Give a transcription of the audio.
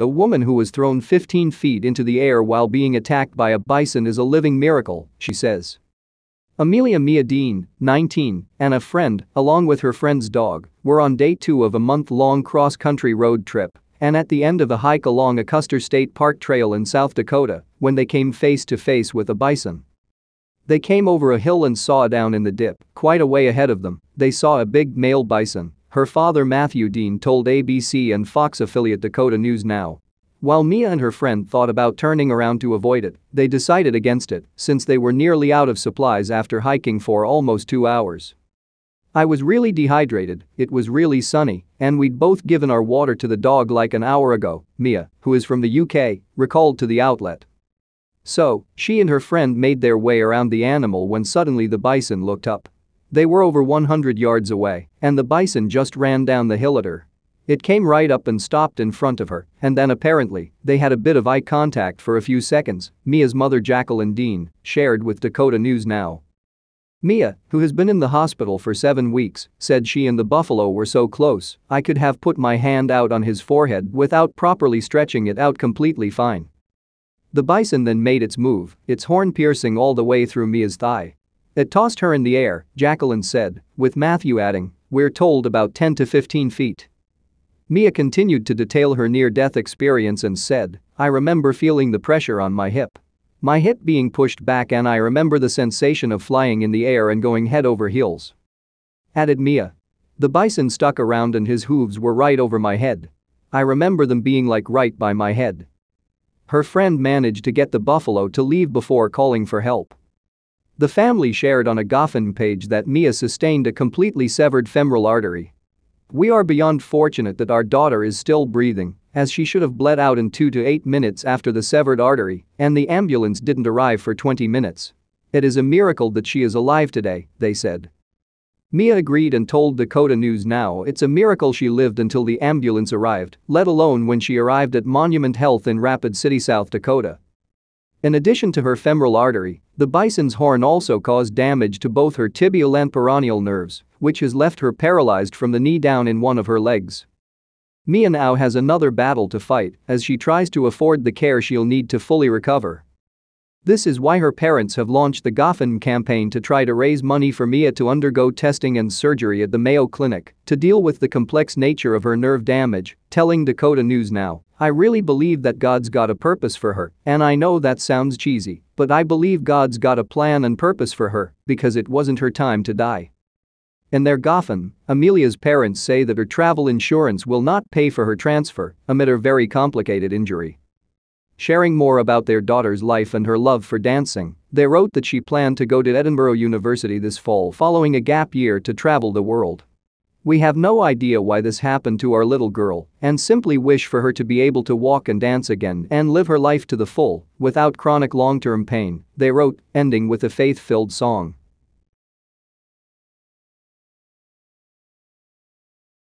A woman who was thrown 15 feet into the air while being attacked by a bison is a living miracle, she says. Amelia Mia Dean, 19, and a friend, along with her friend's dog, were on day 2 of a month-long cross-country road trip and at the end of a hike along a Custer State Park trail in South Dakota when they came face to face with a bison. They came over a hill and saw down in the dip, quite a way ahead of them, they saw a big male bison, her father Matthew Dean told ABC and Fox affiliate Dakota News Now. While Mia and her friend thought about turning around to avoid it, they decided against it since they were nearly out of supplies after hiking for almost 2 hours. I was really dehydrated, it was really sunny, and we'd both given our water to the dog like an hour ago, Mia, who is from the UK, recalled to the outlet. So, she and her friend made their way around the animal when suddenly the bison looked up. They were over 100 yards away, and the bison just ran down the hill at her. It came right up and stopped in front of her, and then apparently, they had a bit of eye contact for a few seconds, Mia's mother Jacqueline Dean shared with Dakota News Now. Mia, who has been in the hospital for 7 weeks, said she and the buffalo were so close, I could have put my hand out on his forehead without properly stretching it out completely fine. The bison then made its move, its horn piercing all the way through Mia's thigh. It tossed her in the air, Jacqueline said, with Matthew adding, we're told about 10 to 15 feet. Mia continued to detail her near-death experience and said, I remember feeling the pressure on my hip. My hip being pushed back and I remember the sensation of flying in the air and going head over heels. Added Mia. The bison stuck around and his hooves were right over my head. I remember them being like right by my head. Her friend managed to get the buffalo to leave before calling for help. The family shared on a GoFundMe page that Mia sustained a completely severed femoral artery. We are beyond fortunate that our daughter is still breathing, as she should have bled out in 2 to 8 minutes after the severed artery, and the ambulance didn't arrive for 20 minutes. It is a miracle that she is alive today, they said. Mia agreed and told Dakota News Now it's a miracle she lived until the ambulance arrived, let alone when she arrived at Monument Health in Rapid City, South Dakota. In addition to her femoral artery, the bison's horn also caused damage to both her tibial and peroneal nerves, which has left her paralyzed from the knee down in one of her legs. Mia now has another battle to fight as she tries to afford the care she'll need to fully recover. This is why her parents have launched the GoFundMe campaign to try to raise money for Mia to undergo testing and surgery at the Mayo Clinic to deal with the complex nature of her nerve damage, telling Dakota News Now, I really believe that God's got a purpose for her, and I know that sounds cheesy, but I believe God's got a plan and purpose for her because it wasn't her time to die. In their GoFundMe, Amelia's parents say that her travel insurance will not pay for her transfer amid her very complicated injury. Sharing more about their daughter's life and her love for dancing, they wrote that she planned to go to Edinburgh University this fall following a gap year to travel the world. We have no idea why this happened to our little girl and simply wish for her to be able to walk and dance again and live her life to the full without chronic long-term pain, they wrote, ending with a faith-filled song.